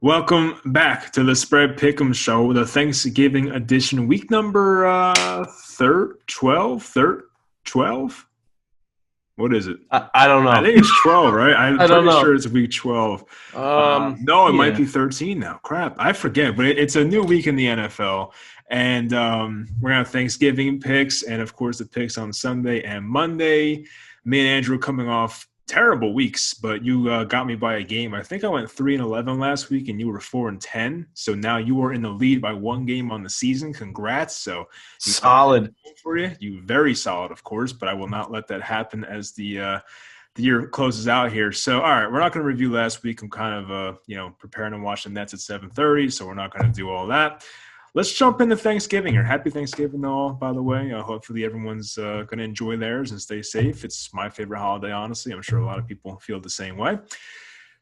Welcome back to the Spread Pick'em Show, the Thanksgiving edition, week number 12. What is it? I don't I know. think it's 12, right? I'm I don't pretty sure know. it's week 12. No, it might Yeah. be 13 now. Crap, I forget. But it's a new week in the NFL, and we're gonna have Thanksgiving picks, and of course the picks on Sunday and Monday. Me and Andrew coming off terrible weeks, but you got me by a game. I think I went 3-11 last week, and you were 4-10. So now you are in the lead by one game on the season. Congrats! So you Solid. for you, very solid, of course, but I will not let that happen as the year closes out here. So, all right, we're not going to review last week. I'm kind of preparing to watch the Nets at 7:30, so we're not going to do all that. Let's jump into Thanksgiving here. Happy Thanksgiving, all, by the way. Hopefully everyone's going to enjoy theirs and stay safe. It's my favorite holiday, honestly. I'm sure a lot of people feel the same way.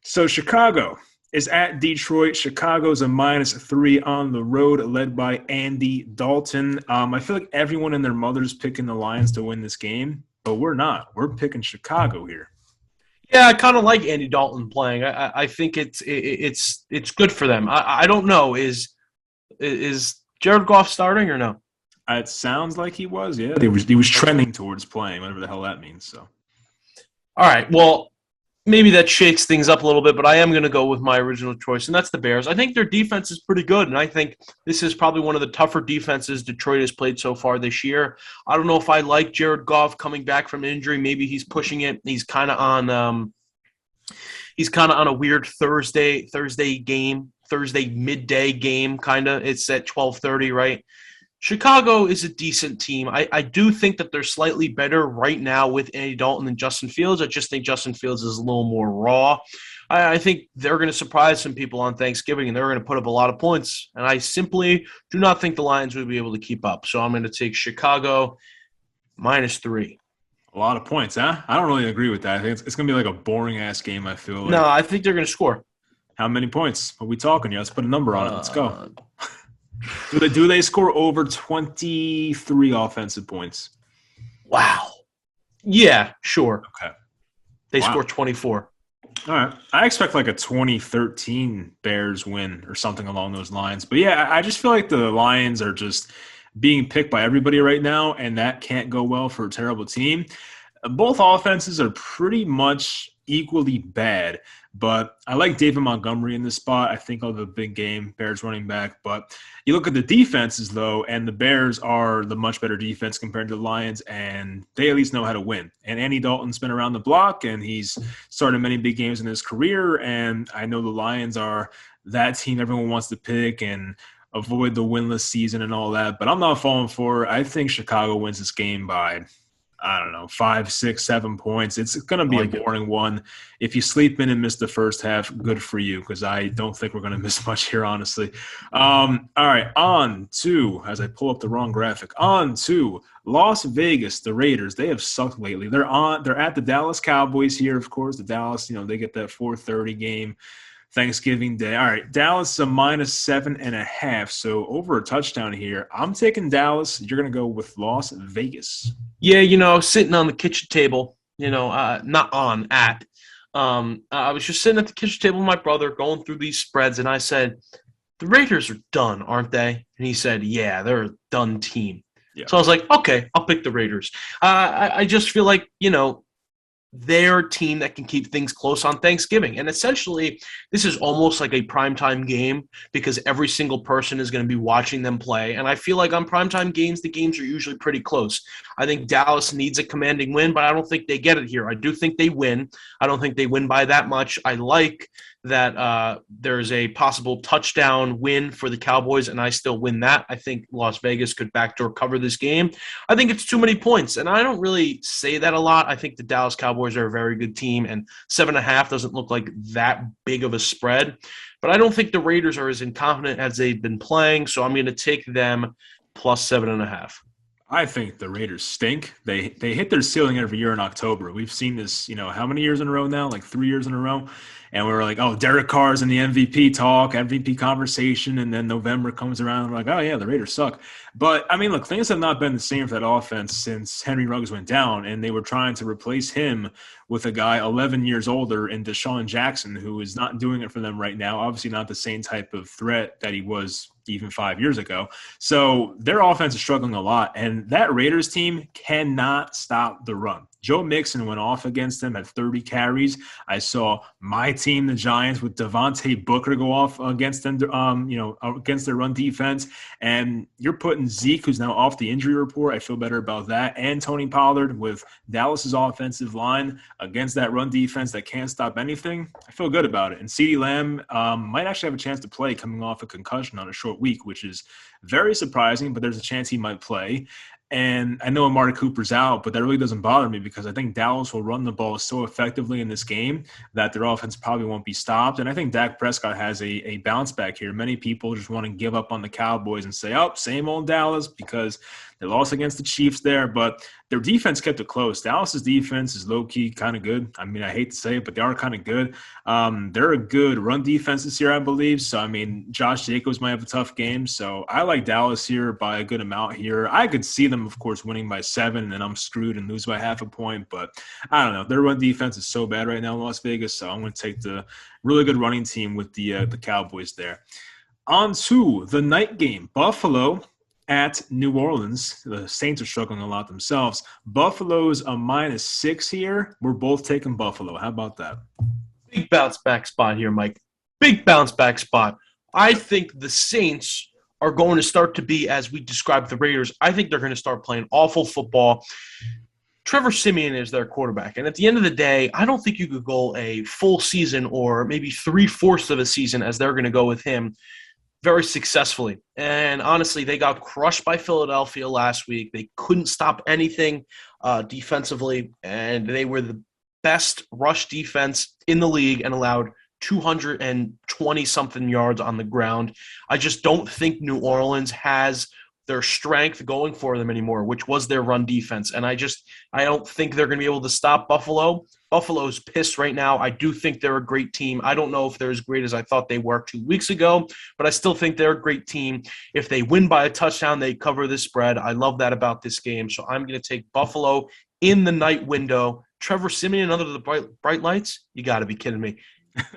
So Chicago is at Detroit. Chicago's a -3 on the road, led by Andy Dalton. I feel like everyone and their mother's picking the Lions to win this game, but we're not. We're picking Chicago here. Yeah, I kind of like Andy Dalton playing. I think it's good for them. I don't know. Is Jared Goff starting or no? It sounds like he was, yeah. He was trending towards playing, whatever the hell that means. So, All right. Well, maybe that shakes things up a little bit, but I am going to go with my original choice, and that's the Bears. I think their defense is pretty good, and I think this is probably one of the tougher defenses Detroit has played so far this year. I don't know if I like Jared Goff coming back from injury. Maybe he's pushing it. He's kind of on a weird Thursday midday game kind of. It's at 12:30, right? Chicago is a decent team. I do think that they're slightly better right now with Andy Dalton than Justin Fields. I just think Justin Fields is a little more raw. I think they're going to surprise some people on Thanksgiving, and they're going to put up a lot of points. And I simply do not think the Lions will be able to keep up. So I'm going to take Chicago -3. a lot of points, huh? I don't really agree with that. I think it's going to be like a boring-ass game, I feel like. No, I think they're going to score. How many points are we talking here? Let's put a number on it. Let's go. Do they score over 23 offensive points? Wow. Yeah, sure. Okay. They score 24. All right. I expect like a 2013 Bears win or something along those lines. But yeah, I just feel like the Lions are just being picked by everybody right now, and that can't go well for a terrible team. Both offenses are pretty much equally bad, but I like David Montgomery in this spot. I think I'll have a big game, Bears running back. But you look at the defenses, though, and the Bears are the much better defense compared to the Lions, and they at least know how to win. And Andy Dalton's been around the block, and he's started many big games in his career, and I know the Lions are that team everyone wants to pick and avoid the winless season and all that, but I'm not falling for it. I think Chicago wins this game by, I don't know, 5, 6, 7 points. It's going to be a boring one. If you sleep in and miss the first half, good for you, because I don't think we're going to miss much here, honestly. All right, on to, as I pull up the wrong graphic, on to Las Vegas, the Raiders. They have sucked lately. They're at the Dallas Cowboys here, of course. The Dallas, they get that 4:30 game. Thanksgiving Day. All right, Dallas is a -7.5, so over a touchdown here. I'm taking Dallas. You're going to go with Las Vegas. Yeah, sitting on the kitchen table, not on, at. I was just sitting at the kitchen table with my brother going through these spreads, and I said, the Raiders are done, aren't they? And he said, yeah, they're a done team. Yeah. So I was like, okay, I'll pick the Raiders. I just feel like, their team that can keep things close on Thanksgiving. And essentially, this is almost like a primetime game because every single person is going to be watching them play. And I feel like on primetime games, the games are usually pretty close. I think Dallas needs a commanding win, but I don't think they get it here. I do think they win. I don't think they win by that much. I like that there's a possible touchdown win for the Cowboys, and I still win that. I think Las Vegas could backdoor cover this game. I think it's too many points, and I don't really say that a lot. I think the Dallas Cowboys are a very good team, and 7.5 doesn't look like that big of a spread. But I don't think the Raiders are as incompetent as they've been playing, so I'm going to take them plus 7.5. I think the Raiders stink. They hit their ceiling every year in October. We've seen this, how many years in a row now? Like 3 years in a row. and we were like, oh, Derek Carr's in the MVP talk, MVP conversation, and then November comes around, and we're like, oh yeah, the Raiders suck. But I mean, look, things have not been the same for that offense since Henry Ruggs went down, and they were trying to replace him with a guy 11 years older in Deshaun Jackson, who is not doing it for them right now. Obviously, not the same type of threat that he was even 5 years ago. So their offense is struggling a lot, and that Raiders team cannot stop the run. Joe Mixon went off against them at 30 carries. I saw my team, the Giants, with Devontae Booker go off against them, against their run defense. And you're putting Zeke, who's now off the injury report. I feel better about that. And Tony Pollard with Dallas's offensive line against that run defense that can't stop anything. I feel good about it. And CeeDee Lamb might actually have a chance to play coming off a concussion on a short week, which is very surprising, but there's a chance he might play. And I know Amari Cooper's out, but that really doesn't bother me because I think Dallas will run the ball so effectively in this game that their offense probably won't be stopped. And I think Dak Prescott has a bounce back here. Many people just want to give up on the Cowboys and say, oh, same old Dallas, because they lost against the Chiefs there, but their defense kept it close. Dallas's defense is low-key kind of good. I mean, I hate to say it, but they are kind of good. They're a good run defense this year, I believe. So, I mean, Josh Jacobs might have a tough game. So, I like Dallas here by a good amount here. I could see them, of course, winning by 7, and then I'm screwed and lose by half a point. But I don't know. Their run defense is so bad right now in Las Vegas, so I'm going to take the really good running team with the Cowboys there. On to the night game. Buffalo at New Orleans. The Saints are struggling a lot themselves. Buffalo's a -6 here. We're both taking Buffalo. How about that? Big bounce back spot here, Mike. Big bounce back spot. I think the Saints are going to start to be, as we described the Raiders, I think they're going to start playing awful football. Trevor Siemian is their quarterback. And at the end of the day, I don't think you could go a full season or maybe 3/4 of a season as they're going to go with him very successfully. And honestly, they got crushed by Philadelphia last week. They couldn't stop anything defensively, and they were the best rush defense in the league and allowed 220-something yards on the ground. I just don't think New Orleans has their strength going for them anymore, which was their run defense. And I don't think they're going to be able to stop Buffalo. Buffalo's pissed right now. I do think they're a great team. I don't know if they're as great as I thought they were 2 weeks ago, but I still think they're a great team. If they win by a touchdown, they cover the spread. I love that about this game. So I'm going to take Buffalo in the night window. Trevor Siemian under the bright lights? You got to be kidding me.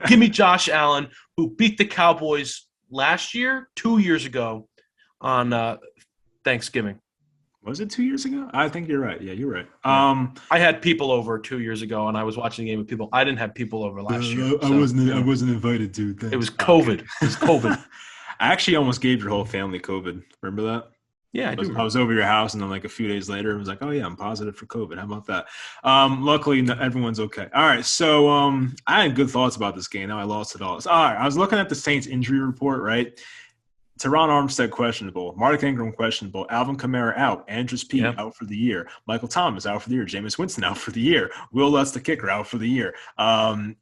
Give me Josh Allen, who beat the Cowboys last year, 2 years ago on Thanksgiving. Was it 2 years ago? I think you're right. Yeah, you're right. I had people over 2 years ago, and I was watching the game with people. I didn't have people over last year. I wasn't invited to. Thanks. It was COVID. It was COVID. I actually almost gave your whole family COVID. Remember that? Yeah, I was over your house, and then like a few days later, it was like, oh yeah, I'm positive for COVID. How about that? Luckily, everyone's okay. All right, so I had good thoughts about this game. Now I lost it all. All right, I was looking at the Saints injury report, right? Teron Armstead questionable, Mark Ingram questionable, Alvin Kamara out, Andrews Pete out for the year, Michael Thomas out for the year, Jameis Winston out for the year, Will Lutz the kicker out for the year.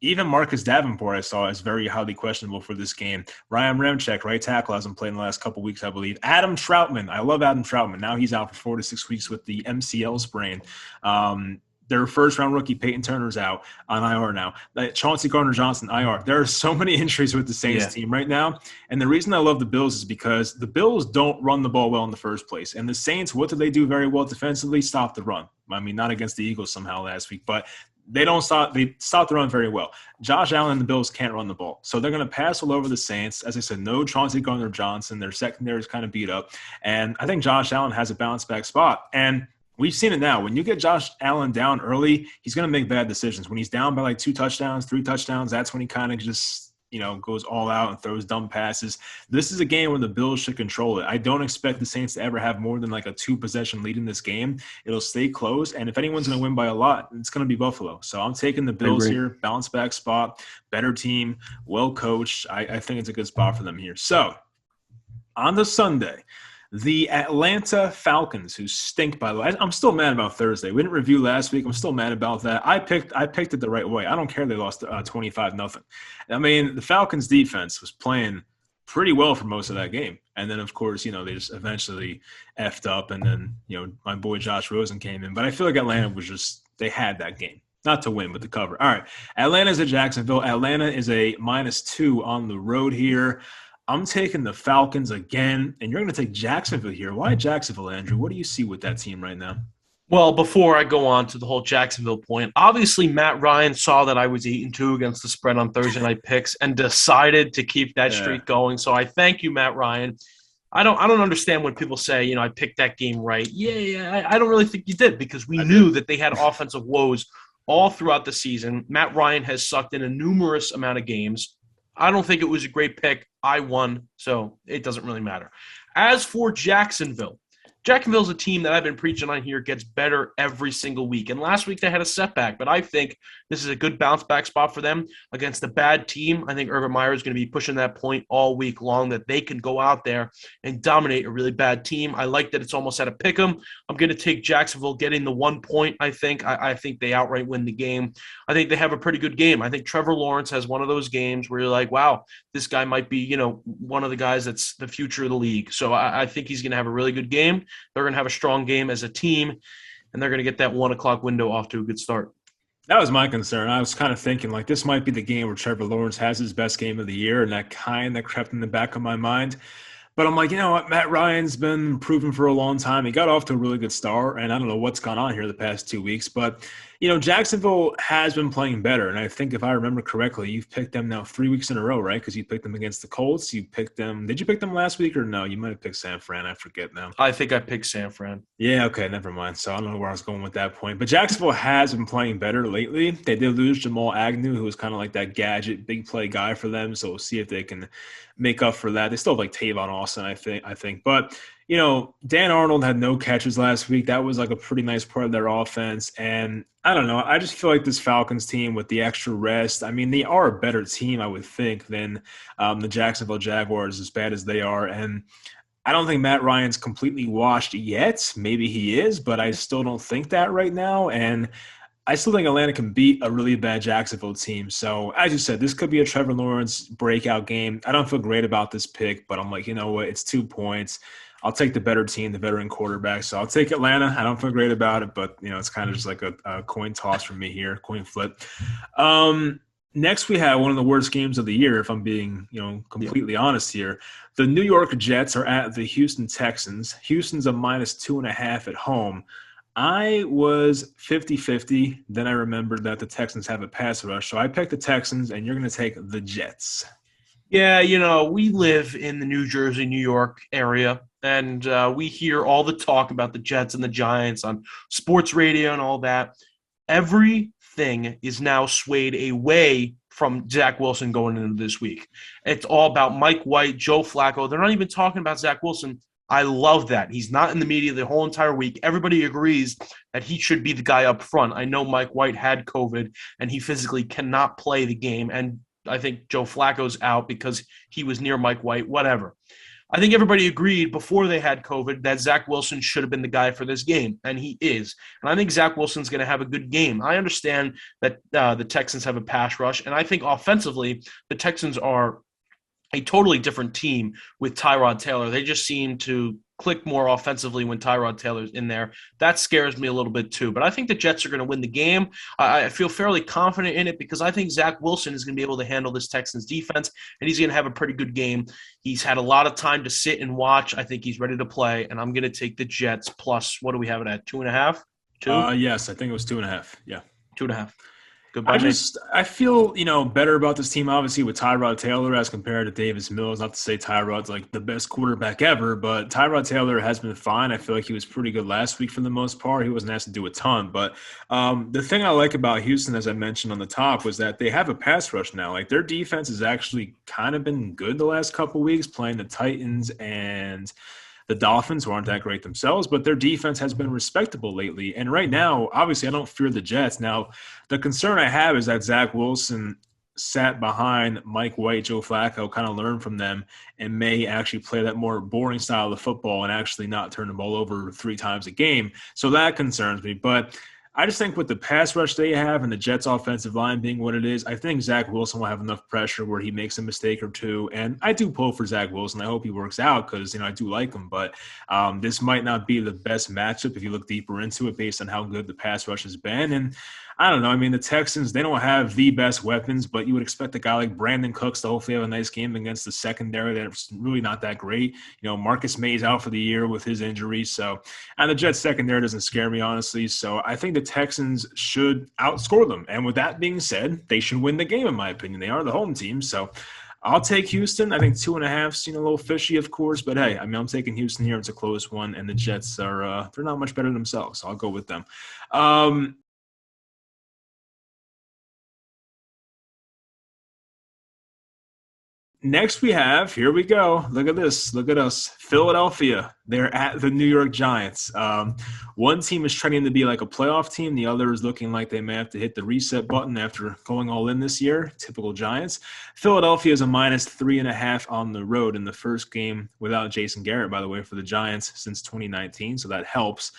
Even Marcus Davenport I saw is very highly questionable for this game. Ryan Ramczyk, right tackle, hasn't played in the last couple weeks, I believe. Adam Troutman, I love Adam Troutman. Now he's out for 4 to 6 weeks with the MCL sprain. Their first-round rookie, Peyton Turner's out on IR now. Chauncey Gardner-Johnson, IR. There are so many injuries with the Saints team right now. And the reason I love the Bills is because the Bills don't run the ball well in the first place. And the Saints, what do they do very well defensively? Stop the run. I mean, not against the Eagles somehow last week, but they stop the run very well. Josh Allen and the Bills can't run the ball. So they're going to pass all over the Saints. As I said, no Chauncey Gardner-Johnson. Their secondary is kind of beat up. And I think Josh Allen has a bounce-back spot. And we've seen it now. When you get Josh Allen down early, he's going to make bad decisions. When he's down by like 2 touchdowns, 3 touchdowns, that's when he kind of just, goes all out and throws dumb passes. This is a game where the Bills should control it. I don't expect the Saints to ever have more than like a 2-possession lead in this game. It'll stay close. And if anyone's going to win by a lot, it's going to be Buffalo. So I'm taking the Bills here. Bounce back spot, better team, well coached. I think it's a good spot for them here. So on the Sunday, the Atlanta Falcons, who stink, by the way. I'm still mad about Thursday. We didn't review last week. I'm still mad about that. I picked it the right way. I don't care they lost 25-0. I mean, the Falcons' defense was playing pretty well for most of that game. And then, of course, they just eventually effed up. And then, my boy Josh Rosen came in. But I feel like Atlanta was they had that game. Not to win, but to cover. All right. Atlanta's at Jacksonville. Atlanta is a -2 on the road here. I'm taking the Falcons again, and you're going to take Jacksonville here. Why Jacksonville, Andrew? What do you see with that team right now? Well, before I go on to the whole Jacksonville point, obviously Matt Ryan saw that I was 8-2 against the spread on Thursday night picks and decided to keep that Yeah, streak going. So I thank you, Matt Ryan. I don't understand when people say, I picked that game right. Yeah, I don't really think you did because we I did. knew that they had offensive woes all throughout the season. Matt Ryan has sucked in a numerous amount of games. I don't think it was a great pick. I won, so it doesn't really matter. As for Jacksonville's a team that I've been preaching on here gets better every single week. And last week they had a setback, but I think this is a good bounce back spot for them against a bad team. I think Urban Meyer is going to be pushing that point all week long that they can go out there and dominate a really bad team. I like that it's almost at a pick 'em. I'm going to take Jacksonville getting the 1 point, I think. I think they outright win the game. I think they have a pretty good game. I think Trevor Lawrence has one of those games where you're like, wow, this guy might be, one of the guys that's the future of the league. So I think he's going to have a really good game. They're going to have a strong game as a team, and they're going to get that 1 o'clock window off to a good start. That was my concern. I was kind of thinking like this might be the game where Trevor Lawrence has his best game of the year, and that kind of crept in the back of my mind. But I'm like, you know what? Matt Ryan's been proven for a long time. He got off to a really good start, and I don't know what's gone on here the past 2 weeks. But, Jacksonville has been playing better. And I think if I remember correctly, you've picked them now 3 weeks in a row, right? Because you picked them against the Colts. You picked them. Did you pick them last week or no? You might have picked San Fran. I forget now. I think I picked San Fran. Yeah, okay, never mind. So I don't know where I was going with that point. But Jacksonville has been playing better lately. They did lose Jamal Agnew, who was kind of like that gadget, big play guy for them. So we'll see if they can make up for that. They still have like Tavon Austin, I think. But Dan Arnold had no catches last week. That was like a pretty nice part of their offense. And I don't know. I just feel like this Falcons team with the extra rest, I mean, they are a better team, I would think, than the Jacksonville Jaguars, as bad as they are. And I don't think Matt Ryan's completely washed yet. Maybe he is, but I still don't think that right now. And I still think Atlanta can beat a really bad Jacksonville team. So, as you said, this could be a Trevor Lawrence breakout game. I don't feel great about this pick, but I'm like, you know what? It's 2 points. I'll take the better team, the veteran quarterback. So I'll take Atlanta. I don't feel great about it, but it's kind of just like a coin toss for me here, coin flip. Next, we have one of the worst games of the year, if I'm being completely honest here. The New York Jets are at the Houston Texans. Houston's a -2.5 at home. I was 50-50. Then I remembered that the Texans have a pass rush. So I picked the Texans, and you're going to take the Jets. Yeah, we live in the New Jersey, New York area, and we hear all the talk about the Jets and the Giants on sports radio and all that. Everything is now swayed away from Zach Wilson going into this week. It's all about Mike White, Joe Flacco. They're not even talking about Zach Wilson. I love that. He's not in the media the whole entire week. Everybody agrees that he should be the guy up front. I know Mike White had COVID, and he physically cannot play the game, and I think Joe Flacco's out because he was near Mike White, whatever. I think everybody agreed before they had COVID that Zach Wilson should have been the guy for this game, and he is. And I think Zach Wilson's going to have a good game. I understand that the Texans have a pass rush, and I think offensively the Texans are a totally different team with Tyrod Taylor. They just seem to click more offensively when Tyrod Taylor's in there. That scares me a little bit too. But I think the Jets are going to win the game. I feel fairly confident in it because I think Zach Wilson is going to be able to handle this Texans defense, and he's going to have a pretty good game. He's had a lot of time to sit and watch. I think he's ready to play, and I'm going to take the Jets plus, what do we have it at, 2.5? Two? Yes, I think it was 2.5. Yeah. 2.5. Goodbye. I feel, better about this team, obviously, with Tyrod Taylor as compared to Davis Mills. Not to say Tyrod's like the best quarterback ever, but Tyrod Taylor has been fine. I feel like he was pretty good last week for the most part. He wasn't asked to do a ton. But the thing I like about Houston, as I mentioned on the top, was that they have a pass rush now. Like their defense has actually kind of been good the last couple weeks, playing the Titans and the Dolphins, who aren't that great themselves, but their defense has been respectable lately. And right now, obviously, I don't fear the Jets. Now, the concern I have is that Zach Wilson sat behind Mike White, Joe Flacco, kind of learned from them, and may actually play that more boring style of football and actually not turn the ball over 3 times a game. So that concerns me. But I just think with the pass rush they have and the Jets' offensive line being what it is, I think Zach Wilson will have enough pressure where he makes a mistake or two. And I do pull for Zach Wilson. I hope he works out because, I do like him. But this might not be the best matchup if you look deeper into it based on how good the pass rush has been. And I don't know. I mean, the Texans, they don't have the best weapons, but you would expect a guy like Brandon Cooks to hopefully have a nice game against the secondary that's really not that great. Marcus May's out for the year with his injury. And the Jets secondary doesn't scare me, honestly. So I think the Texans should outscore them. And with that being said, they should win the game, in my opinion. They are the home team. So I'll take Houston. I think 2.5's a little fishy, of course, but hey, I mean, I'm taking Houston here. It's a close one, and the Jets are they're not much better themselves. So I'll go with them. Next, we have, here we go. Look at this. Look at us. Philadelphia. They're at the New York Giants. One team is trending to be like a playoff team. The other is looking like they may have to hit the reset button after going all in this year. Typical Giants. Philadelphia is a -3.5 on the road in the first game without Jason Garrett, by the way, for the Giants since 2019. So that helps.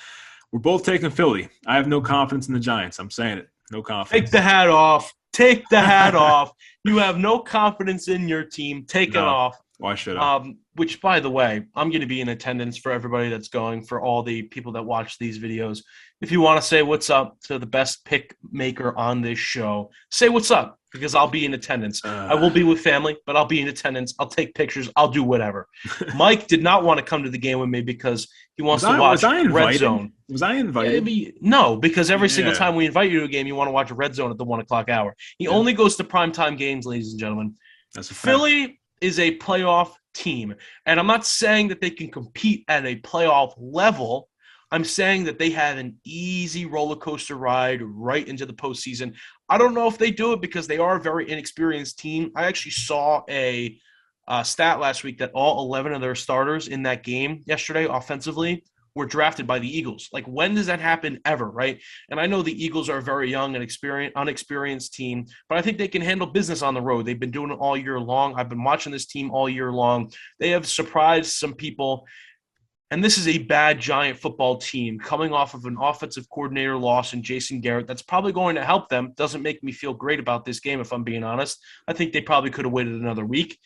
We're both taking Philly. I have no confidence in the Giants. I'm saying it. No confidence. Take the hat off. Take the hat off. You have no confidence in your team. Take it No. off. Why should I? Which, by the way, I'm going to be in attendance for everybody that's going, for all the people that watch these videos. If you want to say what's up to the best pick maker on this show, say what's up, because I'll be in attendance. I will be with family, but I'll be in attendance. I'll take pictures. I'll do whatever. Mike did not want to come to the game with me because he wants to watch Red Zone. Was I invited? No, because every single Yeah. time we invite you to a game, you want to watch a Red Zone at the 1 o'clock hour. He only goes to primetime games, ladies and gentlemen. That's a fact. Philly is a playoff team, and I'm not saying that they can compete at a playoff level. I'm saying that they have an easy roller coaster ride right into the postseason. I don't know if they do it because they are a very inexperienced team. I actually saw a stat last week that all 11 of their starters in that game yesterday offensively were drafted by the Eagles. Like, when does that happen ever, right? And I know the Eagles are a very young and unexperienced team, but I think they can handle business on the road. They've been doing it all year long. I've been watching this team all year long. They have surprised some people. And this is a bad Giant football team coming off of an offensive coordinator loss in Jason Garrett. That's probably going to help them. Doesn't make me feel great about this game, if I'm being honest. I think they probably could have waited another week.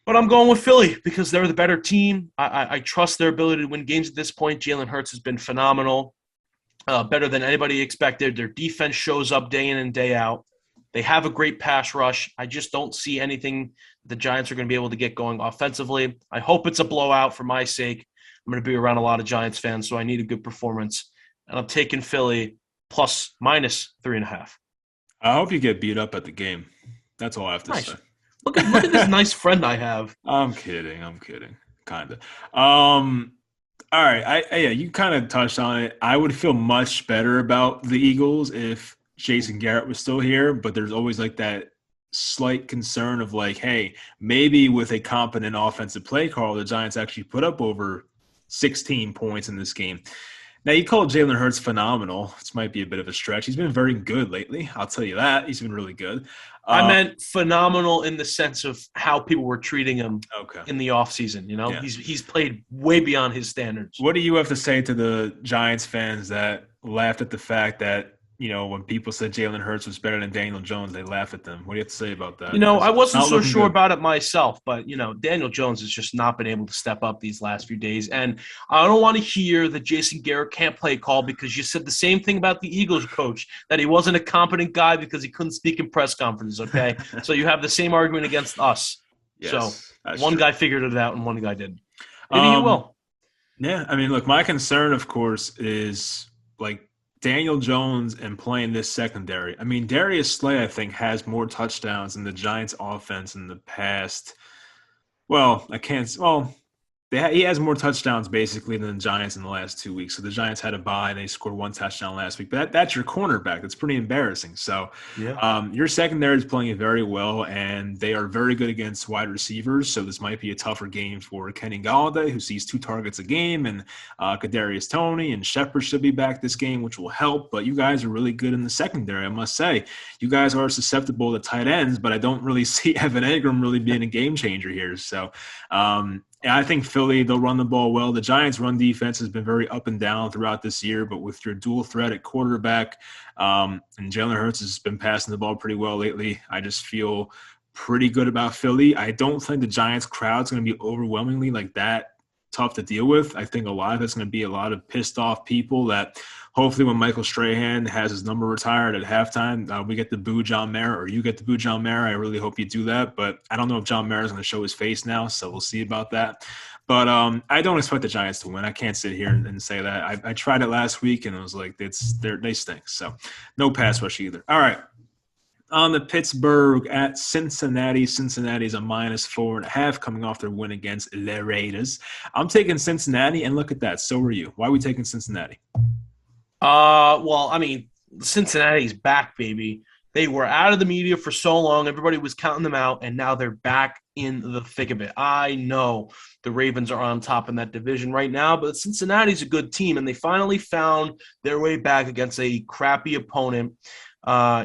But I'm going with Philly because they're the better team. I trust their ability to win games at this point. Jalen Hurts has been phenomenal, better than anybody expected. Their defense shows up day in and day out. They have a great pass rush. I just don't see anything the Giants are going to be able to get going offensively. I hope it's a blowout for my sake. I'm going to be around a lot of Giants fans, so I need a good performance. And I'm taking Philly -3.5. I hope you get beat up at the game. That's all I have to Nice. say. Look at this nice friend I have. I'm kidding. Kind of. All right. Yeah, you kind of touched on it. I would feel much better about the Eagles if Jason Garrett was still here, but there's always like that slight concern of like, hey, maybe with a competent offensive play call, the Giants actually put up over 16 points in this game. Now, you call Jalen Hurts phenomenal. This might be a bit of a stretch. He's been very good lately. I'll tell you that. He's been really good. I meant phenomenal in the sense of how people were treating him Okay. in the offseason. You know, Yeah. he's played way beyond his standards. What do you have to say to the Giants fans that laughed at the fact that, when people said Jalen Hurts was better than Daniel Jones, they laugh at them? What do you have to say about that? I wasn't Not so looking sure good. about it myself, but, Daniel Jones has just not been able to step up these last few days. And I don't want to hear the Jason Garrett can't play call because you said the same thing about the Eagles coach, that he wasn't a competent guy because he couldn't speak in press conferences, okay? So you have the same argument against us. Yes, So that's one true. guy figured it out and one guy didn't. Maybe he will. Yeah, I mean, look, my concern, of course, is like Daniel Jones and playing this secondary. I mean, Darius Slay, I think, has more touchdowns in the Giants' offense in the past. Well, I can't. Well, he has more touchdowns basically than the Giants in the last 2 weeks. So the Giants had a bye and they scored one touchdown last week. But that's your cornerback. That's pretty embarrassing. So your secondary is playing it very well, and they are very good against wide receivers. So this might be a tougher game for Kenny Golladay, who sees 2 targets a game, and Kadarius Toney and Shepard should be back this game, which will help. But you guys are really good in the secondary, I must say. You guys are susceptible to tight ends, but I don't really see Evan Engram really being a game changer here. So I think Philly, they'll run the ball well. The Giants' run defense has been very up and down throughout this year, but with your dual threat at quarterback, and Jalen Hurts has been passing the ball pretty well lately, I just feel pretty good about Philly. I don't think the Giants' crowd's going to be overwhelmingly like that tough to deal with. I think a lot of it's going to be a lot of pissed off people that hopefully when Michael Strahan has his number retired at halftime, we get to boo John Mara, or you get to boo John Mara. I really hope you do that, but I don't know if John Mara is going to show his face now, so we'll see about that. But I don't expect the Giants to win. I can't sit here and say that. I tried it last week, and it was like they stink. So no pass rush either. All right. On the Pittsburgh at Cincinnati. Cincinnati's a -4.5 coming off their win against the Raiders. I'm taking Cincinnati, and look at that. So are you. Why are we taking Cincinnati? Well, I mean, Cincinnati's back, baby. They were out of the media for so long. Everybody was counting them out, and now they're back in the thick of it. I know the Ravens are on top in that division right now, but Cincinnati's a good team, and they finally found their way back against a crappy opponent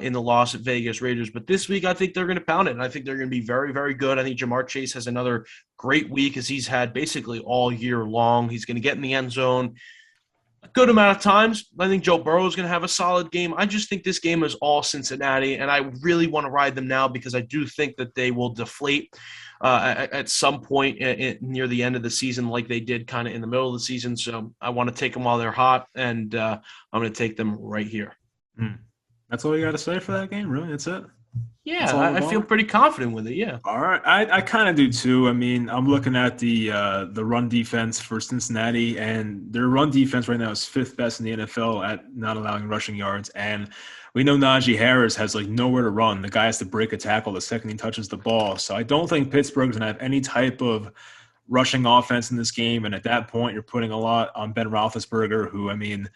in the loss at Vegas Raiders. But this week, I think they're going to pound it, and I think they're going to be very, very good. I think Jamar Chase has another great week, as he's had basically all year long. He's going to get in the end zone a good amount of times. I think Joe Burrow is going to have a solid game. I just think this game is all Cincinnati, and I really want to ride them now because I do think that they will deflate at some point near the end of the season, like they did kind of in the middle of the season. So I want to take them while they're hot, and I'm going to take them right here. That's all you got to say for that game? Really? That's it? Yeah, I feel pretty confident with it, yeah. All right. I kind of do too. I mean, I'm looking at the run defense for Cincinnati, and their run defense right now is 5th best in the NFL at not allowing rushing yards. And we know Najee Harris has like nowhere to run. The guy has to break a tackle the second he touches the ball. So I don't think Pittsburgh's going to have any type of rushing offense in this game. And at that point, you're putting a lot on Ben Roethlisberger, who, I mean,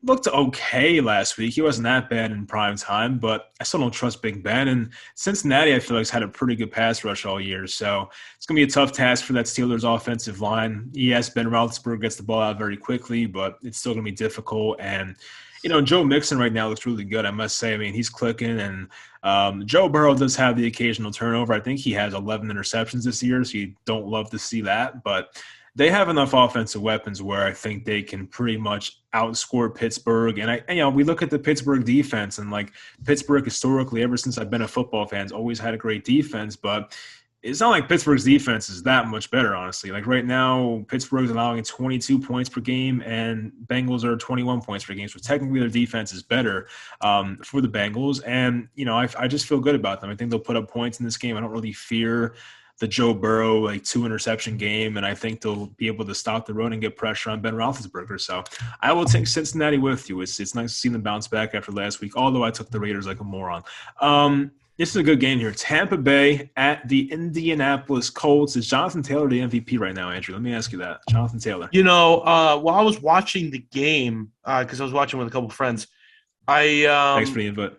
looked okay last week. He wasn't that bad in prime time, but I still don't trust Big Ben. And Cincinnati, I feel like, has had a pretty good pass rush all year. So it's going to be a tough task for that Steelers offensive line. Yes, Ben Roethlisberger gets the ball out very quickly, but it's still going to be difficult. And, you know, Joe Mixon right now looks really good, I must say. I mean, he's clicking. And Joe Burrow does have the occasional turnover. I think he has 11 interceptions this year, so you don't love to see that. But they have enough offensive weapons where I think they can pretty much outscore Pittsburgh. And we look at the Pittsburgh defense, and like Pittsburgh historically, ever since I've been a football fan, has always had a great defense, but it's not like Pittsburgh's defense is that much better, honestly. Like right now, Pittsburgh's allowing 22 points per game, and Bengals are 21 points per game. So technically, their defense is better for the Bengals. And, you know, I just feel good about them. I think they'll put up points in this game. I don't really fear the Joe Burrow, like 2 interception game, and I think they'll be able to stop the run and get pressure on Ben Roethlisberger. So I will take Cincinnati with you. It's nice to see them bounce back after last week, although I took the Raiders like a moron. This is a good game here. Tampa Bay at the Indianapolis Colts. Is Jonathan Taylor the MVP right now, Andrew? Let me ask you that. Jonathan Taylor. You know, while I was watching the game, because I was watching with a couple of friends, Thanks for the invite.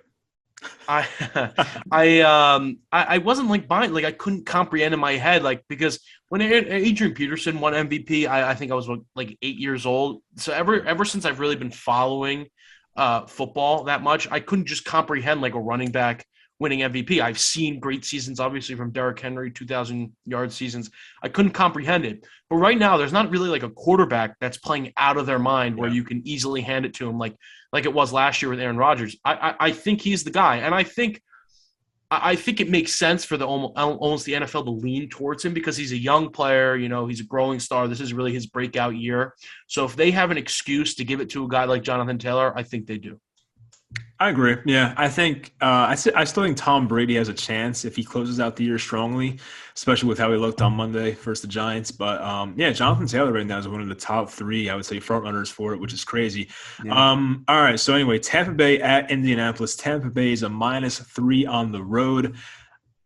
I wasn't like buying, like I couldn't comprehend in my head, like, because when Adrian Peterson won MVP, I think I was like 8 years old. So ever since I've really been following football that much, I couldn't just comprehend like a running back winning MVP. I've seen great seasons, obviously, from Derrick Henry, 2,000-yard seasons. I couldn't comprehend it. But right now, there's not really like a quarterback that's playing out of their mind where you can easily hand it to him like it was last year with Aaron Rodgers. I think he's the guy. And I think it makes sense for almost the NFL to lean towards him because he's a young player. You know, he's a growing star. This is really his breakout year. So if they have an excuse to give it to a guy like Jonathan Taylor, I think they do. I agree. Yeah, I think I still think Tom Brady has a chance if he closes out the year strongly, especially with how he looked on Monday versus the Giants. But yeah, Jonathan Taylor right now is one of the top 3, I would say, front runners for it, which is crazy. Yeah. All right. So anyway, Tampa Bay at Indianapolis. Tampa Bay is a -3 on the road.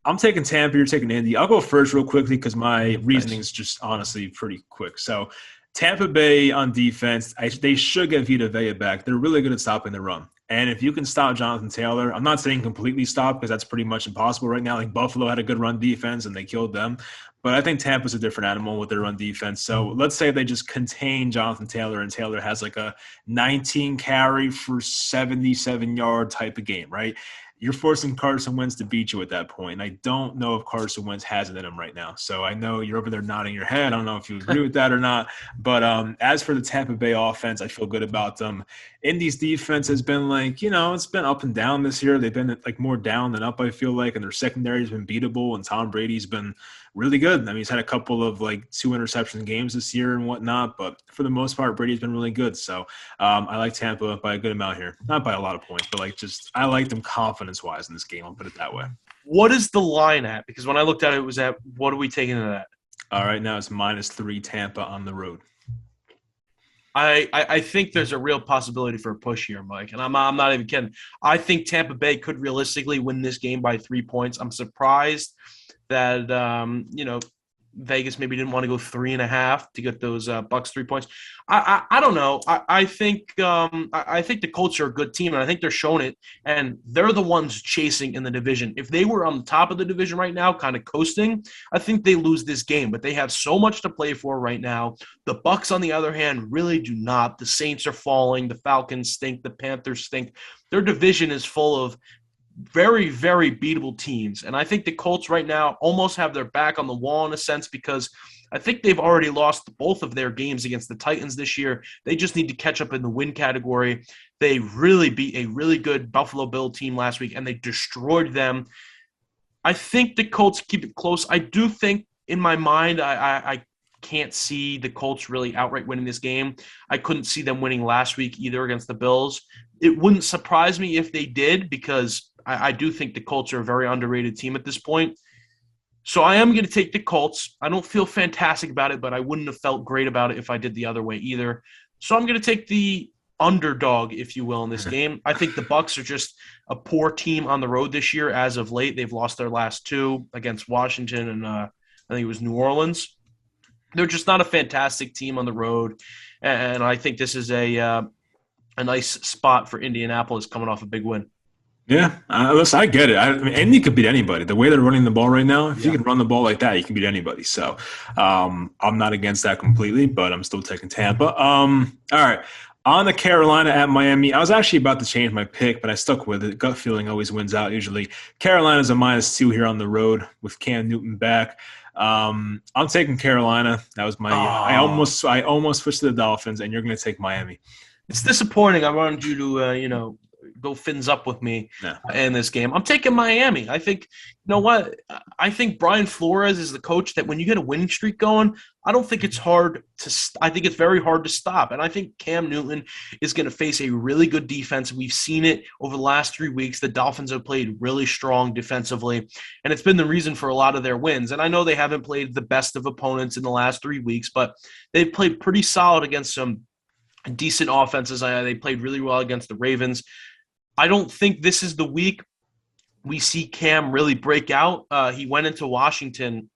I'm taking Tampa. You're taking Indy. I'll go first real quickly because my reasoning is just honestly pretty quick. So Tampa Bay on defense, they should get Vita Vea back. They're really good at stopping the run. And if you can stop Jonathan Taylor, I'm not saying completely stop because that's pretty much impossible right now. Like Buffalo had a good run defense and they killed them. But I think Tampa's a different animal with their run defense. So let's say they just contain Jonathan Taylor and Taylor has like a 19 carry for 77-yard type of game, right? you're forcing Carson Wentz to beat you at that point. And I don't know if Carson Wentz has it in him right now. So I know you're over there nodding your head. I don't know if you agree with that or not. But as for the Tampa Bay offense, I feel good about them. Indy's defense has been like, it's been up and down this year. They've been like more down than up, I feel like. And their secondary has been beatable. And Tom Brady's been really good. I mean, he's had a couple of like 2 interception games this year and whatnot. But for the most part, Brady's been really good. So I like Tampa by a good amount here. Not by a lot of points, but I like them confidence-wise in this game. I'll put it that way. What is the line at? Because when I looked at it, it was at, what are we taking it at? All right, now it's -3 Tampa on the road. I think there's a real possibility for a push here, Mike, and I'm not even kidding. I think Tampa Bay could realistically win this game by 3 points. I'm surprised that Vegas maybe didn't want to go 3.5 to get those Bucks 3 points. I don't know. I think the Colts are a good team, and I think they're showing it. And they're the ones chasing in the division. If they were on the top of the division right now, kind of coasting, I think they lose this game. But they have so much to play for right now. The Bucks, on the other hand, really do not. The Saints are falling. The Falcons stink. The Panthers stink. Their division is full of very, very beatable teams. And I think the Colts right now almost have their back on the wall in a sense because I think they've already lost both of their games against the Titans this year. They just need to catch up in the win category. They really beat a really good Buffalo Bill team last week, and they destroyed them. I think the Colts keep it close. I do think in my mind I can't see the Colts really outright winning this game. I couldn't see them winning last week either against the Bills. It wouldn't surprise me if they did because I do think the Colts are a very underrated team at this point. So I am going to take the Colts. I don't feel fantastic about it, but I wouldn't have felt great about it if I did the other way either. So I'm going to take the underdog, if you will, in this game. I think the Bucks are just a poor team on the road this year as of late. They've lost their last 2 against Washington and I think it was New Orleans. They're just not a fantastic team on the road. And I think this is a nice spot for Indianapolis coming off a big win. Yeah, listen, I get it. I mean, Indy could beat anybody. The way they're running the ball right now, if you can run the ball like that, you can beat anybody. So I'm not against that completely, but I'm still taking Tampa. All right. On the Carolina at Miami, I was actually about to change my pick, but I stuck with it. Gut feeling always wins out usually. Carolina's a -2 here on the road with Cam Newton back. I'm taking Carolina. That was my I almost switched to the Dolphins, and you're going to take Miami. It's disappointing. I wanted you to, go fins up with me in this game. I'm taking Miami. I think, you know what? I think Brian Flores is the coach that when you get a winning streak going, I don't think it's hard to – I think it's very hard to stop. And I think Cam Newton is going to face a really good defense. We've seen it over the last 3 weeks. The Dolphins have played really strong defensively, and it's been the reason for a lot of their wins. And I know they haven't played the best of opponents in the last 3 weeks, but they've played pretty solid against some decent offenses. They played really well against the Ravens. I don't think this is the week we see Cam really break out. He went into Washington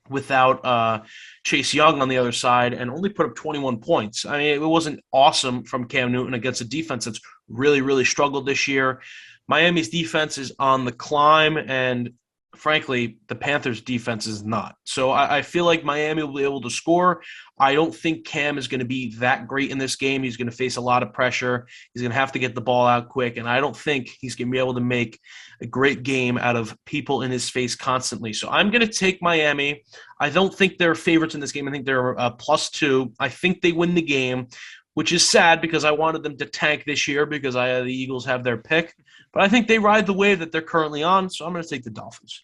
without Chase Young on the other side and only put up 21 points. I mean, it wasn't awesome from Cam Newton against a defense that's really, really struggled this year. Miami's defense is on the climb, and frankly, the Panthers' defense is not. So I feel like Miami will be able to score. I don't think Cam is going to be that great in this game. He's going to face a lot of pressure. He's going to have to get the ball out quick, and I don't think he's going to be able to make a great game out of people in his face constantly. So I'm going to take Miami. I don't think they're favorites in this game. I think they're +2. I think they win the game, which is sad because I wanted them to tank this year because the Eagles have their pick. But I think they ride the wave that they're currently on, so I'm going to take the Dolphins.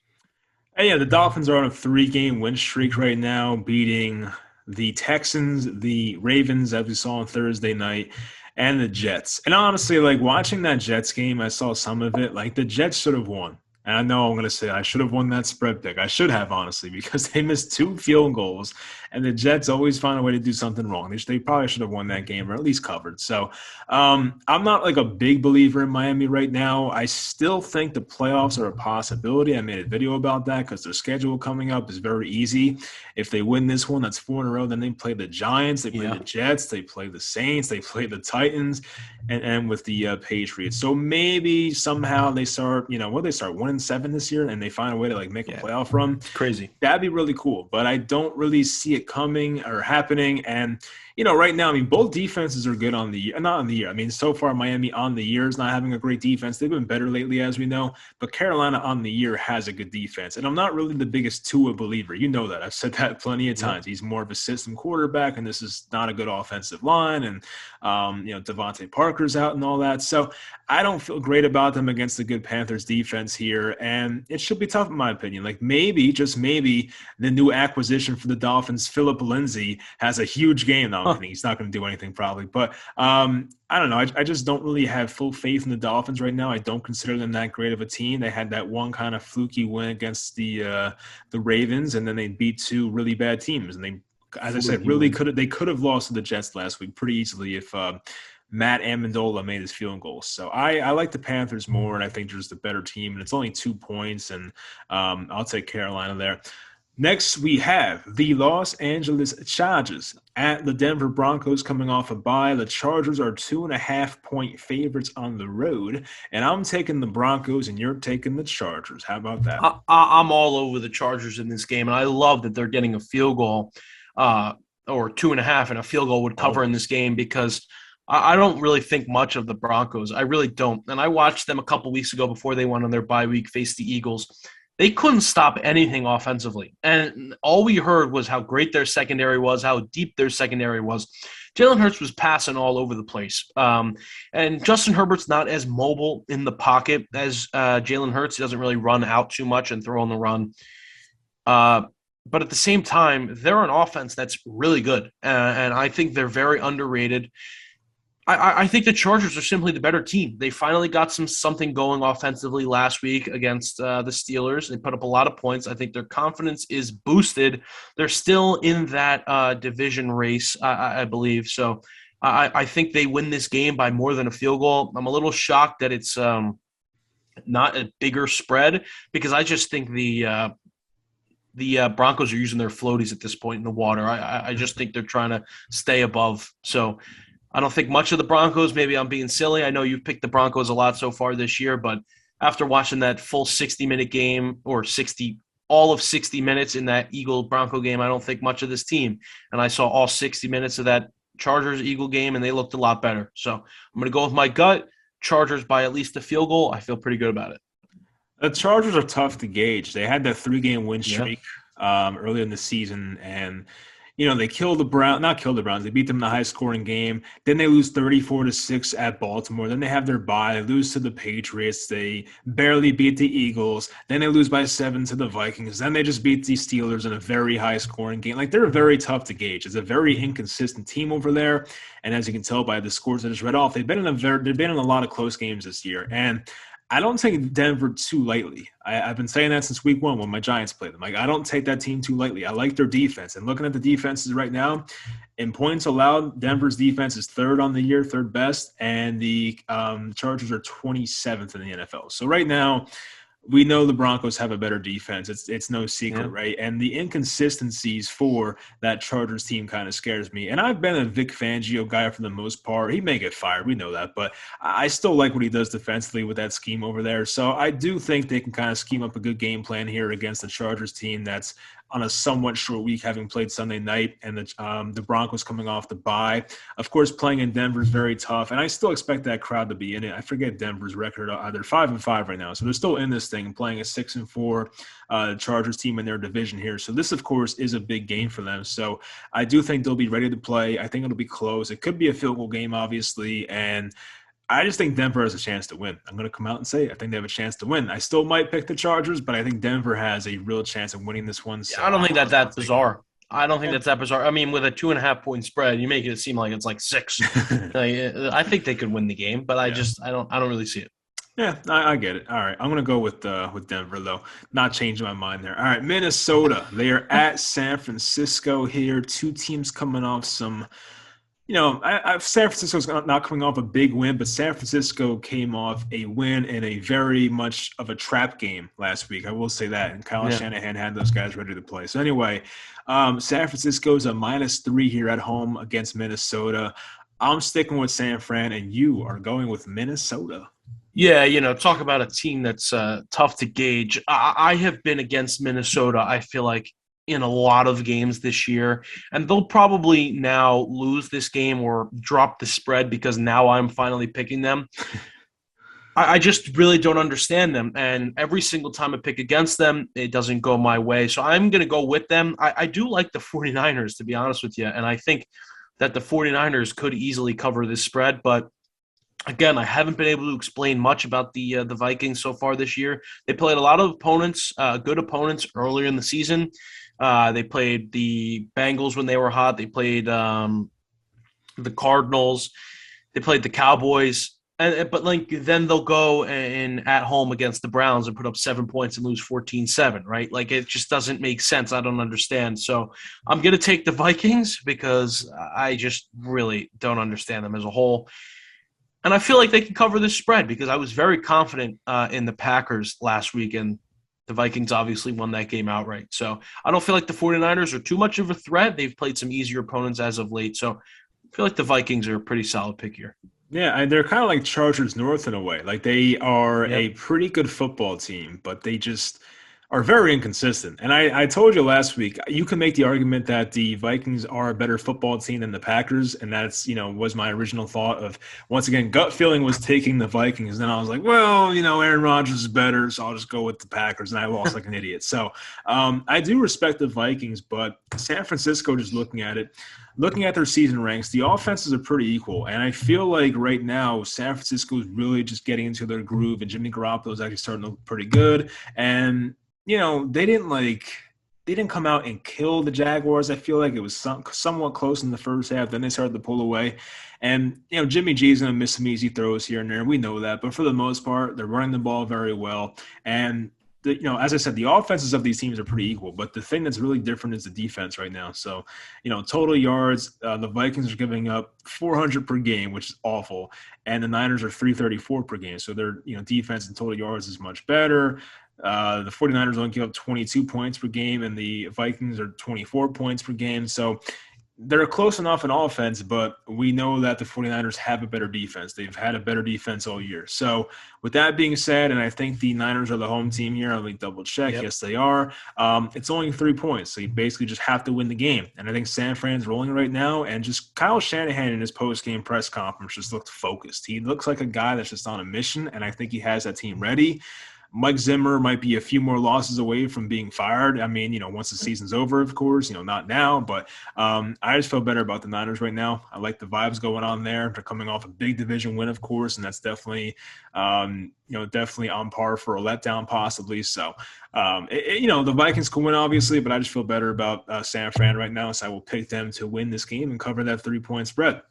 Hey, yeah, the Dolphins are on a 3-game win streak right now, beating the Texans, the Ravens, as we saw on Thursday night, and the Jets. And honestly, like watching that Jets game, I saw some of it. Like the Jets should have won. And I know I'm going to say I should have won that spread pick. I should have, honestly, because they missed 2 field goals, and the Jets always find a way to do something wrong. They probably should have won that game or at least covered. So I'm not like a big believer in Miami right now. I still think the playoffs are a possibility. I made a video about that because their schedule coming up is very easy. If they win this one, that's 4 in a row. Then they play the Giants, they play the Jets, they play the Saints, they play the Titans, and with the Patriots. So maybe somehow they start, they start 1-2 1-7 this year and they find a way to like make a Yeah, playoff run, it's crazy. that'd be really cool. But I don't really see it coming or happening. And right now, I mean, both defenses are good on the not on the year. I mean, so far Miami on the year is not having a great defense. They've been better lately, as we know. But Carolina on the year has a good defense. And I'm not really the biggest Tua believer. You know that. I've said that plenty of Yeah. times. He's more of a system quarterback, and this is not a good offensive line. And Devontae Parker's out and all that. So I don't feel great about them against the good Panthers defense here. And it should be tough, in my opinion. Like maybe, just maybe, the new acquisition for the Dolphins, Philip Lindsay, has a huge game. No, I'm Huh. kidding. He's not going to do anything probably. But I don't know. I just don't really have full faith in the Dolphins right now. I don't consider them that great of a team. They had that one kind of fluky win against the Ravens, and then they beat two really bad teams. And they, as I said, Fluky really win. could have lost to the Jets last week pretty easily if Matt Amendola made his field goal. So I like the Panthers more, and I think they're just a better team. And it's only 2 points, and I'll take Carolina there. Next, we have the Los Angeles Chargers at the Denver Broncos coming off a bye. The Chargers are 2.5-point favorites on the road, and I'm taking the Broncos, and you're taking the Chargers. How about that? I'm all over the Chargers in this game, and I love that they're getting a field goal or 2.5, and a field goal would cover in this game because I don't really think much of the Broncos. I really don't. And I watched them a couple weeks ago before they went on their bye week, faced the Eagles. They couldn't stop anything offensively. And all we heard was how great their secondary was, how deep their secondary was. Jalen Hurts was passing all over the place. And Justin Herbert's not as mobile in the pocket as Jalen Hurts. He doesn't really run out too much and throw on the run. But at the same time, they're an offense that's really good. And I think they're very underrated. I think the Chargers are simply the better team. They finally got something going offensively last week against the Steelers. They put up a lot of points. I think their confidence is boosted. They're still in that division race, I believe. So I think they win this game by more than a field goal. I'm a little shocked that it's not a bigger spread because I just think the Broncos are using their floaties at this point in the water. I just think they're trying to stay above. So I don't think much of the Broncos. Maybe I'm being silly. I know you've picked the Broncos a lot so far this year, but after watching that full 60-minute game or all of 60 minutes in that Eagle-Bronco game, I don't think much of this team. And I saw all 60 minutes of that Chargers-Eagle game, and they looked a lot better. So I'm going to go with my gut. Chargers by at least a field goal. I feel pretty good about it. The Chargers are tough to gauge. They had that 3-game win Yeah. streak early in the season, and they killed the Browns. Not killed the Browns. They beat them in the high-scoring game. Then they lose 34-6 at Baltimore. Then they have their bye. They lose to the Patriots. They barely beat the Eagles. Then they lose by 7 to the Vikings. Then they just beat the Steelers in a very high-scoring game. Like, they're very tough to gauge. It's a very inconsistent team over there. And as you can tell by the scores I just read off, they've been in a lot of close games this year. And I don't take Denver too lightly. I've been saying that since week 1 when my Giants played them. Like, I don't take that team too lightly. I like their defense. And looking at the defenses right now, in points allowed, Denver's defense is third on the year, third best, and the Chargers are 27th in the NFL. So right now, we know the Broncos have a better defense. It's no secret, Yeah. right? And the inconsistencies for that Chargers team kind of scares me. And I've been a Vic Fangio guy for the most part. He may get fired. We know that. But I still like what he does defensively with that scheme over there. So I do think they can kind of scheme up a good game plan here against the Chargers team that's on a somewhat short week, having played Sunday night, and the Broncos coming off the bye. Of course, playing in Denver is very tough, and I still expect that crowd to be in it. I forget Denver's record; they're 5-5 right now, so they're still in this thing and playing a 6-4 Chargers team in their division here. So this, of course, is a big game for them. So I do think they'll be ready to play. I think it'll be close. It could be a field goal game, obviously, and I just think Denver has a chance to win. I'm going to come out and say it. I think they have a chance to win. I still might pick the Chargers, but I think Denver has a real chance of winning this one. So I don't think that's bizarre. I don't think that's that bizarre. I mean, with a 2.5-point spread, you make it seem like it's like 6. I think they could win the game, but I don't really see it. Yeah, I get it. All right, I'm gonna go with Denver though. Not changing my mind there. All right, Minnesota. They are at San Francisco here. Two teams coming off some. San Francisco's not coming off a big win, but San Francisco came off a win in a very much of a trap game last week. I will say that. And Kyle Shanahan had those guys ready to play. So anyway, San Francisco is a -3 here at home against Minnesota. I'm sticking with San Fran, and you are going with Minnesota. Yeah, talk about a team that's tough to gauge. I have been against Minnesota, I feel like, in a lot of games this year, and they'll probably now lose this game or drop the spread because now I'm finally picking them. I just really don't understand them. And every single time I pick against them, it doesn't go my way. So I'm going to go with them. I do like the 49ers, to be honest with you. And I think that the 49ers could easily cover this spread. But again, I haven't been able to explain much about the Vikings so far this year. They played a lot of opponents, good opponents earlier in the season. They played the Bengals when they were hot. They played the Cardinals. They played the Cowboys. But like then they'll go and at home against the Browns and put up 7 points and lose 14-7, right? Like it just doesn't make sense. I don't understand. So I'm going to take the Vikings because I just really don't understand them as a whole. And I feel like they can cover this spread because I was very confident in the Packers last week, and the Vikings obviously won that game outright. So I don't feel like the 49ers are too much of a threat. They've played some easier opponents as of late. So I feel like the Vikings are a pretty solid pick here. Yeah, and they're kind of like Chargers North in a way. Like they are a Yep. pretty good football team, but they just are very inconsistent. And I told you last week, you can make the argument that the Vikings are a better football team than the Packers, and that's, was my original thought of, once again, gut feeling was taking the Vikings. Then I was like, well, Aaron Rodgers is better, so I'll just go with the Packers, and I lost like an idiot. So I do respect the Vikings, but San Francisco, just looking at their season ranks, the offenses are pretty equal. And I feel like right now, San Francisco is really just getting into their groove, and Jimmy Garoppolo is actually starting to look pretty good. And, they didn't come out and kill the Jaguars. I feel like it was somewhat close in the first half. Then they started to pull away. And, Jimmy G is going to miss some easy throws here and there. We know that. But for the most part, they're running the ball very well. And as I said, the offenses of these teams are pretty equal, but the thing that's really different is the defense right now. So, total yards, the Vikings are giving up 400 per game, which is awful, and the Niners are 334 per game. So their, defense and total yards is much better. The 49ers only give up 22 points per game, and the Vikings are 24 points per game. So they're close enough in offense, but we know that the 49ers have a better defense. They've had a better defense all year. So with that being said, and I think the Niners are the home team here. Let me double check. Yep. Yes, they are. It's only 3 points. So you basically just have to win the game. And I think San Fran's rolling right now. And just Kyle Shanahan in his post-game press conference just looked focused. He looks like a guy that's just on a mission, and I think he has that team ready. Mike Zimmer might be a few more losses away from being fired. I mean, once the season's over, of course, not now, but I just feel better about the Niners right now. I like the vibes going on there. They're coming off a big division win, of course, and that's definitely, definitely on par for a letdown possibly. So, the Vikings can win, obviously, but I just feel better about San Fran right now, so I will pick them to win this game and cover that 3-point spread.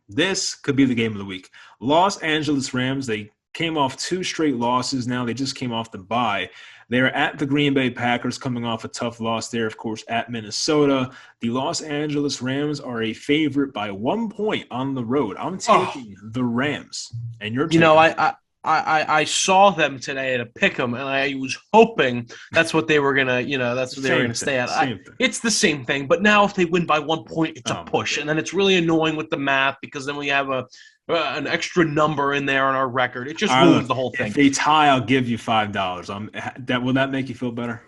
This could be the game of the week. Los Angeles Rams, they came off 2 straight losses now. They just came off the bye. They're at the Green Bay Packers coming off a tough loss there, of course, at Minnesota. The Los Angeles Rams are a favorite by 1 point on the road. I'm Oh, taking the Rams, and you're you know, taking I saw them today at a pick 'em, and I was hoping that's what they were gonna, that's what they were same gonna thing. stay at. Same thing. It's the same thing, but now if they win by 1 point, it's a Oh my push, and god. then it's really annoying with the math because then we have an extra number in there on our record. It just All right, ruins look. the whole If thing. they tie, I'll give you $5. That will that make you feel better?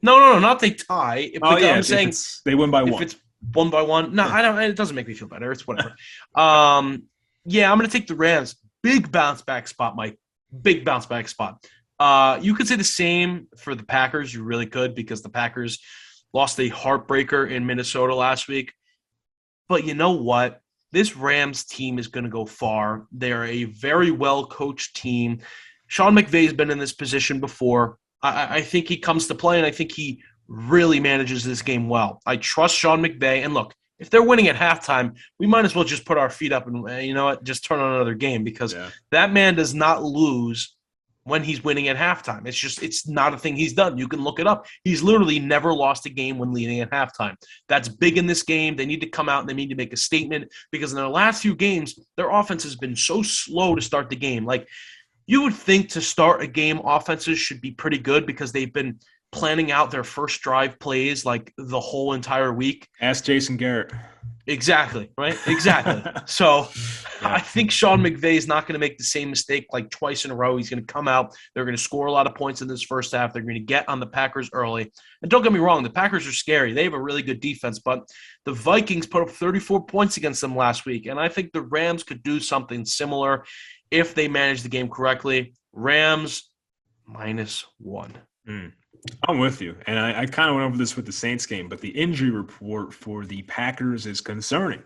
No, no, no, not they tie. Oh Because yeah, I'm if saying it's they win by if 1. it's 1 by 1, no, Yeah. I don't. It doesn't make me feel better. It's whatever. Um, yeah, I'm gonna take the Rams. Big bounce back spot, Mike. Big bounce back spot. You could say the same for the Packers. You really could because the Packers lost a heartbreaker in Minnesota last week. But you know what? This Rams team is going to go far. They're a very well coached team. Sean McVay's been in this position before. I think he comes to play, and I think he really manages this game well. I trust Sean McVay. And look, if they're winning at halftime, we might as well just put our feet up and, you know what, just turn on another game because Yeah. that man does not lose when he's winning at halftime. It's not a thing he's done. You can look it up. He's literally never lost a game when leading at halftime. That's big in this game. They need to come out and they need to make a statement because in their last few games, their offense has been so slow to start the game. Like you would think to start a game, offenses should be pretty good because they've been planning out their first drive plays like the whole entire week. Ask Jason Garrett. Exactly, right? Exactly. So I Yeah. think Sean McVay is not going to make the same mistake like twice in a row. He's going to come out. They're going to score a lot of points in this first half. They're going to get on the Packers early. And don't get me wrong, the Packers are scary. They have a really good defense, but the Vikings put up 34 points against them last week. And I think the Rams could do something similar if they manage the game correctly. Rams -1. Mm. I'm with you. And I kind of went over this with the Saints game, but the injury report for the Packers is concerning.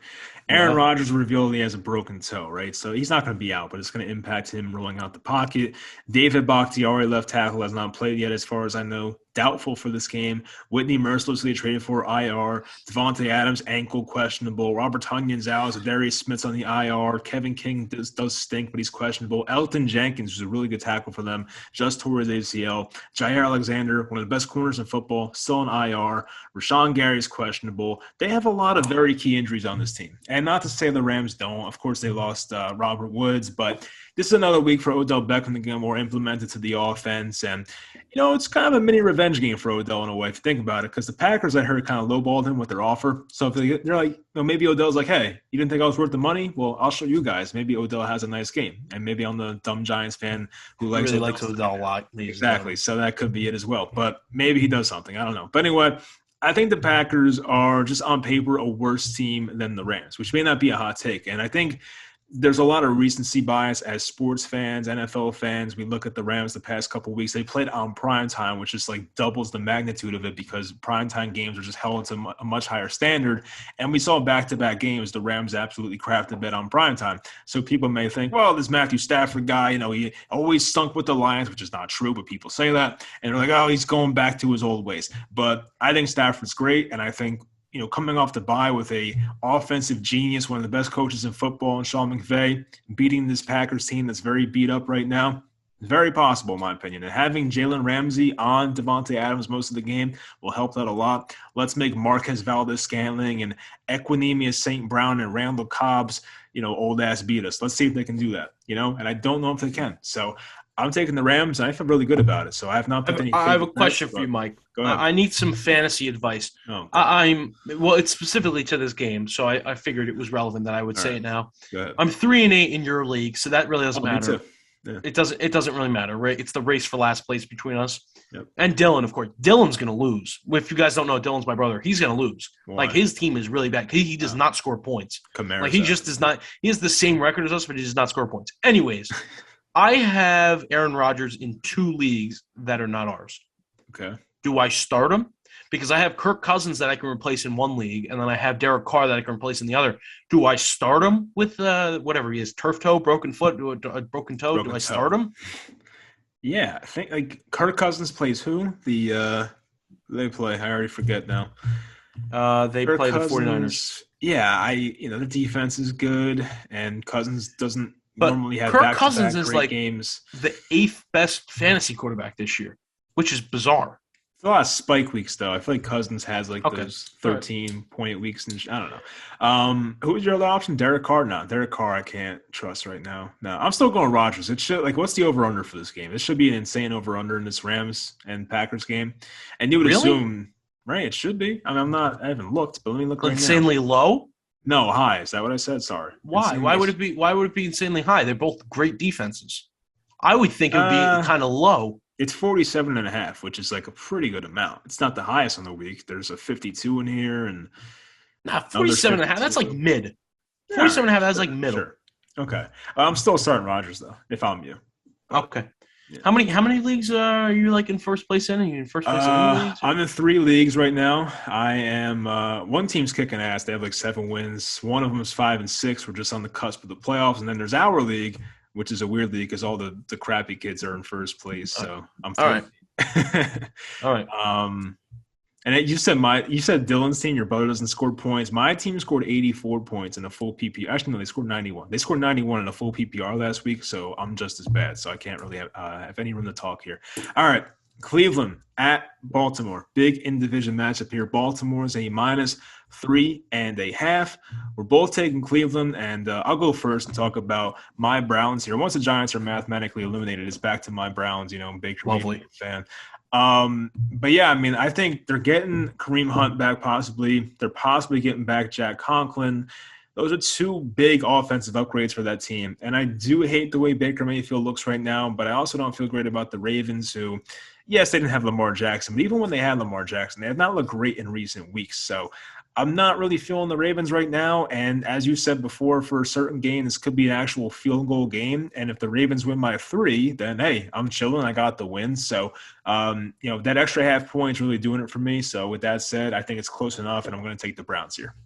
Aaron Yeah. Rodgers revealed he has a broken toe, right? So he's not going to be out, but it's going to impact him rolling out the pocket. David Bakhtiari, left tackle, has not played yet, as far as I know. Doubtful for this game. Whitney mercilessly traded for IR. Devontae Adams, ankle questionable. Robert Tonyan's out. Darius Smith's on the IR. Kevin King does stink, but he's questionable. Elton Jenkins, who's a really good tackle for them, just tore his ACL. Jair Alexander, one of the best corners in football, still on IR. Rashawn Gary's questionable. They have a lot of very key injuries on this team. And not to say the Rams don't. Of course, they lost Robert Woods, but this is another week for Odell Beckham to get more implemented to the offense. And, it's kind of a mini revenge game for Odell in a way, if you think about it, because the Packers, I heard, kind of lowballed him with their offer. So if they're like, maybe Odell's like, hey, you didn't think I was worth the money? Well, I'll show you guys. Maybe Odell has a nice game. And maybe I'm the dumb Giants fan who likes Really Odell. likes Odell a lot. Exactly. So that could be it as well. But maybe he does something. I don't know. But anyway, I think the Packers are just on paper a worse team than the Rams, which may not be a hot take. And I think there's a lot of recency bias as sports fans, NFL fans. We look at the Rams the past couple of weeks. They played on prime time, which just like doubles the magnitude of it because primetime games are just held to a much higher standard. And we saw back-to-back games, the Rams absolutely crapped the bed on primetime. So people may think, well, this Matthew Stafford guy, he always stunk with the Lions, which is not true, but people say that. And they're like, oh, he's going back to his old ways. But I think Stafford's great, and I think coming off the bye with a offensive genius, one of the best coaches in football, and Sean McVay, beating this Packers team that's very beat up right now, very possible in my opinion. And having Jalen Ramsey on Devontae Adams most of the game will help that a lot. Let's make Marquez Valdez-Scantling and Equinemius St. Brown and Randall Cobb's, old ass beat us. Let's see if they can do that, and I don't know if they can. So I'm taking the Rams, and I feel really good about it. So I have not picked any. I have a question for you, Mike. Go ahead. I need some fantasy advice. Oh, it's specifically to this game, so I figured it was relevant that I would say it now. Go ahead. I'm 3-8 in your league, so that really doesn't matter. Me too. Yeah. It doesn't really matter, right? It's the race for last place between us. Yep. And Dylan, of course. Dylan's going to lose. If you guys don't know, Dylan's my brother. He's going to lose. Why? Like, his team is really bad. He does not score points. Kamara's like, he just does not – he has the same record as us, but he does not score points. Anyways, I have Aaron Rodgers in 2 leagues that are not ours. Okay. Do I start him? Because I have Kirk Cousins that I can replace in one league, and then I have Derek Carr that I can replace in the other. Do I start him with whatever he is, turf toe, broken foot, broken toe? Do I start him? Yeah, I think like Kirk Cousins plays who? They play. I already forget now. They play the 49ers. Yeah, the defense is good, and Cousins doesn't normally have Kirk Cousins is great like games. The 8th best fantasy quarterback this year, which is bizarre. A lot of spike weeks, though. I feel like Cousins has those 13.8 weeks. And I don't know. Who was your other option? Derek Carr? No, Derek Carr I can't trust right now. No, I'm still going Rodgers. It should what's the over-under for this game? It should be an insane over-under in this Rams and Packers game. And you would assume, right, it should be. I haven't looked, but let me look right now. Insanely low? No, high. Is that what I said? Sorry. Why? Why would it be insanely high? They're both great defenses. I would think it would be kind of low. It's 47.5, which is like a pretty good amount. It's not the highest on the week. There's a 52 in here, and 47.5. That's like mid. 47.5. That's like middle. Sure. Okay. I'm still starting Rodgers though. If I'm you. Okay. Yeah. How many leagues are you like in first place in? Are you in first place in any leagues? I'm in 3 leagues right now. I am. One team's kicking ass. They have like 7 wins. One of them is 5-6. We're just on the cusp of the playoffs, and then there's our league, which is a weird league because all the crappy kids are in first place. So I'm all right. All right. And you said Dylan's team, your brother doesn't score points. My team scored 84 points in a full PPR. Actually, no, they scored 91. They scored 91 in a full PPR last week, so I'm just as bad. So I can't really have any room to talk here. All right. Cleveland at Baltimore. Big in-division matchup here. Baltimore is a -3.5. We're both taking Cleveland, and I'll go first and talk about my Browns here. Once the Giants are mathematically eliminated, it's back to my Browns, Baker Lovely fan. But yeah, I mean, I think they're getting Kareem Hunt back possibly. They're possibly getting back Jack Conklin. Those are two big offensive upgrades for that team. And I do hate the way Baker Mayfield looks right now, but I also don't feel great about the Ravens, who, yes, they didn't have Lamar Jackson, but even when they had Lamar Jackson, they have not looked great in recent weeks. So I'm not really feeling the Ravens right now. And as you said before, for a certain game, this could be an actual field goal game. And if the Ravens win by 3, then hey, I'm chilling. I got the win. So, that extra half point is really doing it for me. So with that said, I think it's close enough, and I'm going to take the Browns here.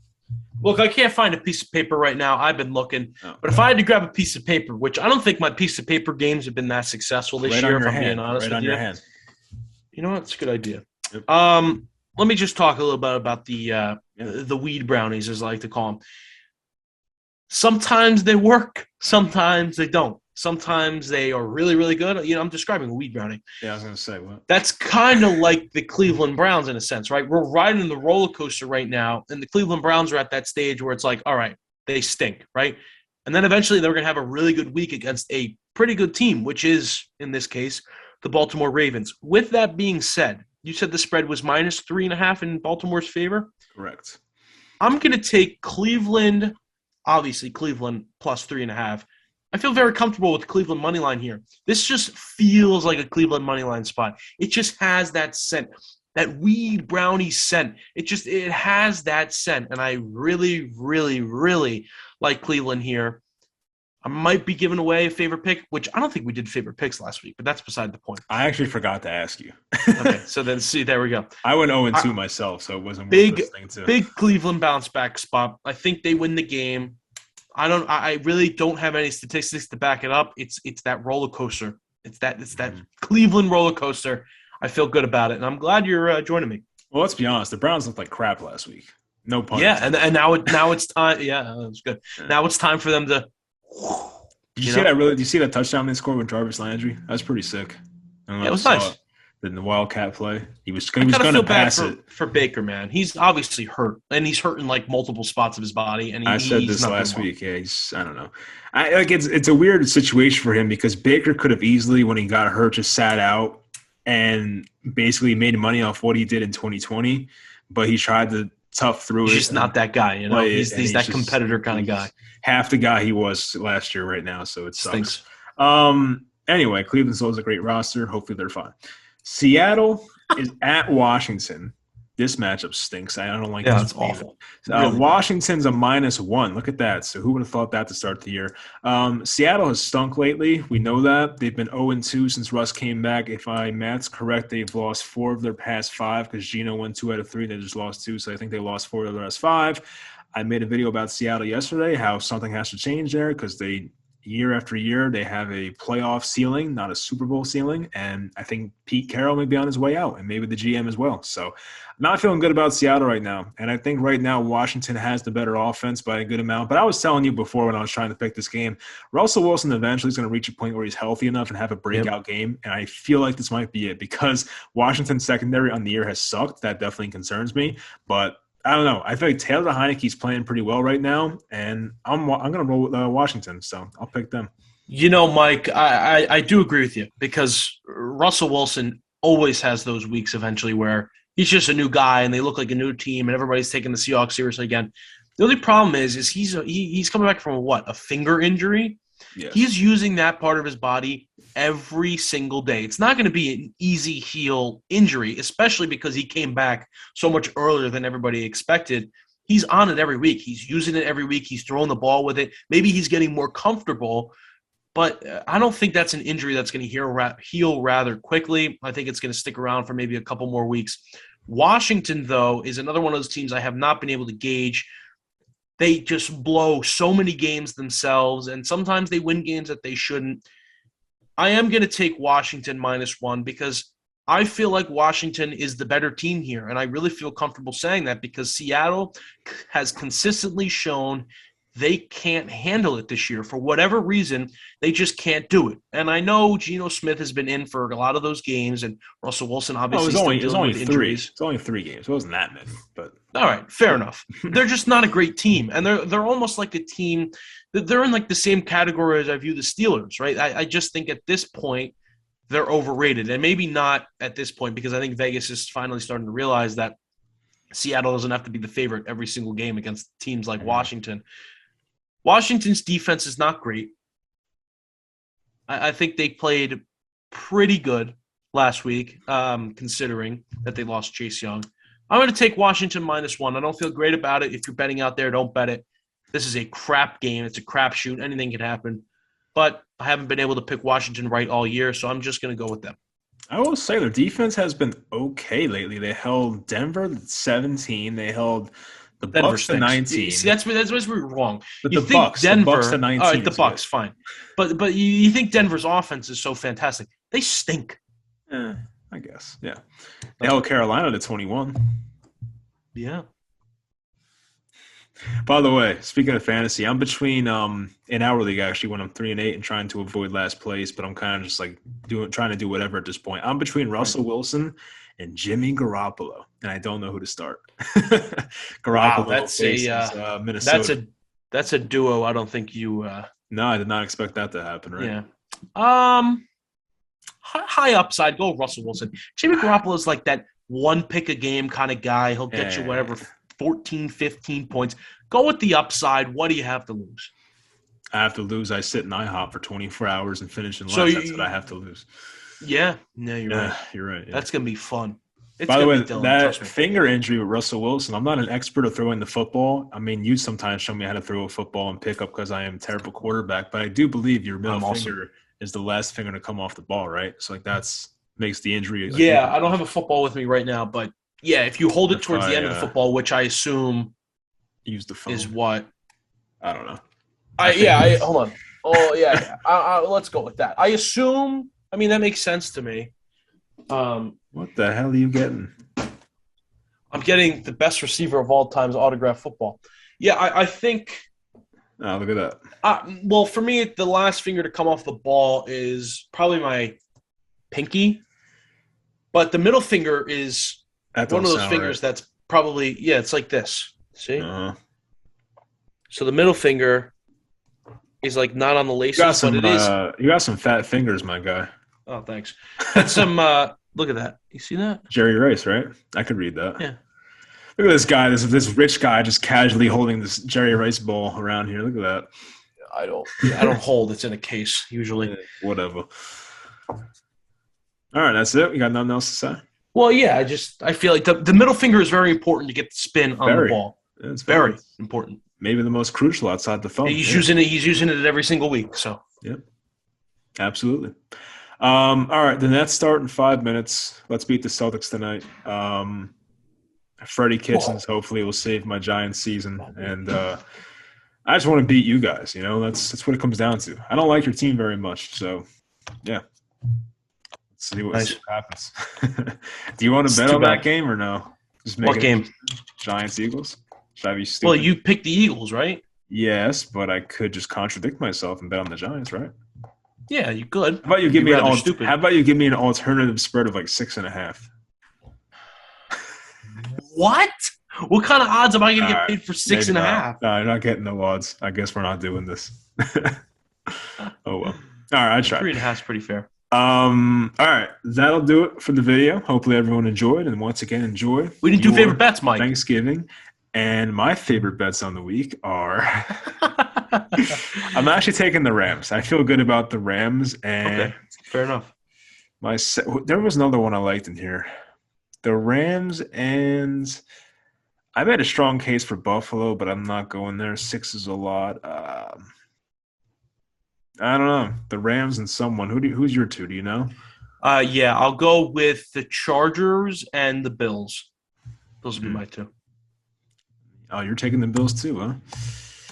Look, I can't find a piece of paper right now. I've been looking. Oh. But if I had to grab a piece of paper, which I don't think my piece of paper games have been that successful this year, if I'm being honest with you. You know what? It's a good idea. Yep. Let me just talk a little bit about the weed brownies, as I like to call them. Sometimes they work. Sometimes they don't. Sometimes they are really, really good. I'm describing a weed brownie. Yeah, I was going to say what. That's kind of like the Cleveland Browns in a sense, right? We're riding the roller coaster right now, and the Cleveland Browns are at that stage where it's like, all right, they stink, right? And then eventually they're going to have a really good week against a pretty good team, which is, in this case, the Baltimore Ravens. With that being said, you said the spread was -3.5 in Baltimore's favor? Correct. I'm going to take Cleveland, obviously Cleveland +3.5. I feel very comfortable with the Cleveland money line here. This just feels like a Cleveland money line spot. It just has that scent, that weed brownie scent. It has that scent, and I really, really, really like Cleveland here. I might be giving away a favorite pick, which I don't think we did favorite picks last week, but that's beside the point. I actually forgot to ask you. Okay, so then see, there we go. I went 0-2 myself, so it wasn't worth listening to. Big Cleveland bounce back spot. I think they win the game. I really don't have any statistics to back it up. It's that roller coaster. It's that Cleveland roller coaster. I feel good about it, and I'm glad you're joining me. Well, let's be honest. The Browns looked like crap last week. No pun. Yeah, and now it's time. Yeah, that was good. Yeah. Now it's time for them to. Did you see that? Did you see that touchdown they scored with Jarvis Landry? That was pretty sick. Yeah, it was nice. Then the Wildcat play. He was going to pass it for Baker, man. He's obviously hurt, and he's hurt in like multiple spots of his body. And I said this last week. Yeah, I don't know. It's a weird situation for him because Baker could have easily, when he got hurt, just sat out and basically made money off what he did in 2020. But he tried to tough through it. He's just not that guy, you know. He's that competitor kind of guy. Half the guy he was last year right now, so it sucks. Stinks. Anyway, Cleveland still has a great roster. Hopefully they're fine. Seattle is at Washington. This matchup stinks. I don't like this. Yeah, it's awful. Really Washington's a -1. Look at that. So who would have thought that to start the year? Seattle has stunk lately. We know that. They've been 0-2 since Russ came back. If my math's correct, they've lost 4 of their past 5 because Geno won 2 out of 3. They just lost 2, so I think they lost 4 of their last 5. I made a video about Seattle yesterday, how something has to change there because year after year, they have a playoff ceiling, not a Super Bowl ceiling. And I think Pete Carroll may be on his way out, and maybe the GM as well. So I'm not feeling good about Seattle right now. And I think right now Washington has the better offense by a good amount. But I was telling you before when I was trying to pick this game, Russell Wilson eventually is going to reach a point where he's healthy enough and have a breakout game. And I feel like this might be it because Washington's secondary on the year has sucked. That definitely concerns me. But I don't know. I feel like Taylor Heineke's playing pretty well right now, and I'm going to roll with Washington, so I'll pick them. You know, Mike, I do agree with you because Russell Wilson always has those weeks eventually where he's just a new guy and they look like a new team and everybody's taking the Seahawks seriously again. The only problem is he's coming back from a finger injury. Yes. He's using that part of his body every single day. It's not going to be an easy heal injury, especially because he came back so much earlier than everybody expected. He's on it every week. He's using it every week. He's throwing the ball with it. Maybe he's getting more comfortable, but I don't think that's an injury that's going to heal rather quickly. I think it's going to stick around for maybe a couple more weeks. Washington, though, is another one of those teams I have not been able to gauge. They just blow so many games themselves, and sometimes they win games that they shouldn't. I am going to take Washington -1 because I feel like Washington is the better team here, and I really feel comfortable saying that because Seattle has consistently shown they can't handle it this year. For whatever reason, they just can't do it. And I know Geno Smith has been in for a lot of those games, and Russell Wilson obviously it was only 3. It's only 3 games. It wasn't that many, but all right, fair enough. They're just not a great team, and they're almost like a team that they're in like the same category as I view the Steelers, right? I just think at this point they're overrated. And maybe not at this point because I think Vegas is finally starting to realize that Seattle doesn't have to be the favorite every single game against teams like Washington. Washington's defense is not great. I think they played pretty good last week, considering that they lost Chase Young. I'm going to take Washington -1. I don't feel great about it. If you're betting out there, don't bet it. This is a crap game. It's a crapshoot. Anything can happen. But I haven't been able to pick Washington right all year, so I'm just going to go with them. I will say their defense has been okay lately. They held Denver to 17. They held the Bucks to 19. See, that's where we're wrong. But you the think Bucks, Denver, the Bucks to 19. All right, the Bucks, fine. But you think Denver's offense is so fantastic. They stink. I guess, yeah. They held Carolina to 21. Yeah. By the way, speaking of fantasy, I'm between in our league actually when I'm 3-8 and trying to avoid last place, but I'm kind of just like trying to do whatever at this point. I'm between Russell Wilson and Jimmy Garoppolo, and I don't know who to start. Garoppolo, wow, that's Minnesota. That's a duo. I don't think you. No, I did not expect that to happen. Right? Yeah. High upside. Go Russell Wilson. Jimmy Garoppolo is like that one pick a game kind of guy. He'll get you whatever 14, 15 points. Go with the upside. What do you have to lose? I have to lose. I sit in IHOP for 24 hours and finish in lunch. That's what I have to lose. Yeah. No, you're right. You're right. Yeah. That's going to be fun. By the way, that finger injury with Russell Wilson, I'm not an expert at throwing the football. I mean, you sometimes show me how to throw a football and pick up because I am a terrible quarterback, but I do believe your middle finger is the last finger to come off the ball, right? So, like, that's makes the injury. Yeah, I don't have a football with me right now, but, yeah, if you hold it towards the end of the football, which I assume use the phone. Is what? I don't know. Hold on. Oh, yeah. Let's go with that. I assume – I mean, that makes sense to me. What the hell are you getting? I'm getting the best receiver of all time's autographed football. Yeah, I think – Oh, look at that. Well, for me, the last finger to come off the ball is probably my pinky. But the middle finger is one of those fingers that's probably – yeah, it's like this. See? Uh-huh. So the middle finger is like not on the laces, but it is. You got some fat fingers, my guy. Oh, thanks. That's some look at that. You see that? Jerry Rice, right? I could read that. Yeah. Look at this guy, this rich guy just casually holding this Jerry Rice ball around here. Look at that. I don't hold. It's in a case usually. Whatever. All right, that's it. You got nothing else to say? Well, yeah, I feel like the middle finger is very important to get the spin on the ball. It's very important. Maybe the most crucial outside the thumb. He's using it every single week. So yep. Absolutely. All right, the Nets start in 5 minutes. Let's beat the Celtics tonight. Freddie Kitchens hopefully will save my Giants season, and I just want to beat you guys. You know, that's what it comes down to. I don't like your team very much, so yeah. Let's see what happens. Do you want to bet on that game or no? Just make what game? Giants Eagles. Should I be stupid? Well, you picked the Eagles, right? Yes, but I could just contradict myself and bet on the Giants, right? Yeah, you could. How about you give me an alternative spread of like 6.5? What? What kind of odds am I going to get paid for 6.5? No, you're not getting no odds. I guess we're not doing this. Oh well. All right, I tried. 3.5 is pretty fair. All right, that'll do it for the video. Hopefully everyone enjoyed, and once again, enjoy. We didn't do favorite bets, Mike. Thanksgiving, and my favorite bets on the week are. I'm actually taking the Rams. I feel good about the Rams, and okay, fair enough. There was another one I liked in here. The Rams, and I made a strong case for Buffalo, but I'm not going there. 6 is a lot. I don't know. The Rams and someone. Who's your two? Do you know? Yeah, I'll go with the Chargers and the Bills. Those would be my two. Oh, you're taking the Bills too, huh?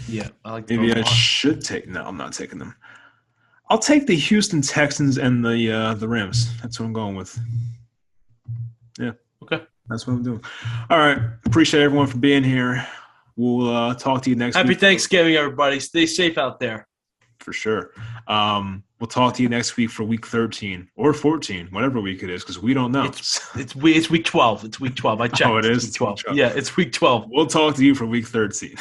Yeah, I like. Maybe I should take. No, I'm not taking them. I'll take the Houston Texans and the Rams. That's what I'm going with. Yeah. Okay. That's what I'm doing. All right. Appreciate everyone for being here. We'll talk to you next week. Happy Thanksgiving, everybody. Stay safe out there. For sure. We'll talk to you next week for week 13 or 14, whatever week it is, because we don't know. It's week 12. It's week 12. I checked. Oh, it is? It's week 12. Yeah, it's week 12. We'll talk to you for week 13.